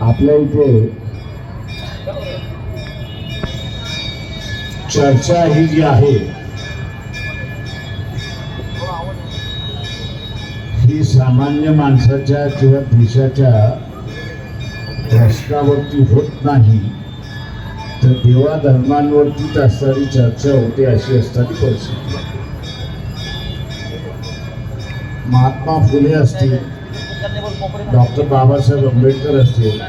आपल्या इथे चर्चा ही जी आहे ही सामान्य माणसाच्या किंवा देशाच्या प्रश्नावरती होत नाही, तर देवा धर्मांवरतीच असणारी चर्चा होते अशी असणारी परिस्थिती. महात्मा फुले असतील, डॉक्टर बाबासाहेब आंबेडकर असतील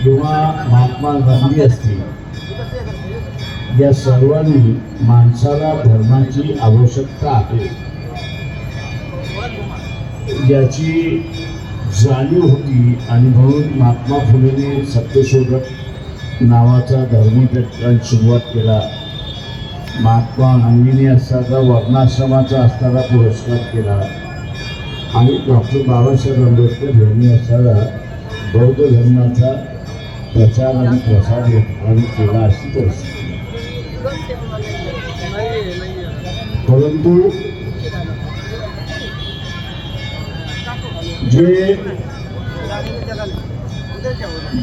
किंवा महात्मा गांधी असतील, या सर्वांनी माणसाला धर्माची आवश्यकता आहे याची जाणीव होती आणि म्हणून महात्मा फुलेंनी सत्यशोधक नावाचा धार्मिक सुरुवात केला. महात्मा गांधींनी असताना वर्णाश्रमाचा असणारा पुरस्कार केला आणि डॉक्टर बाबासाहेब आंबेडकर यांनी असताना बौद्ध धर्माचा प्रचार आणि प्रसार केला अशी परिस्थिती. परंतु जे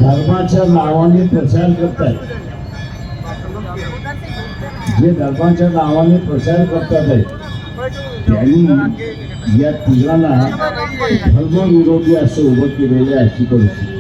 धर्माच्या नावाने प्रचार करतात, त्यांनी या तिघांना धर्मविरोधी असं उभं केलेलं अशी परिस्थिती.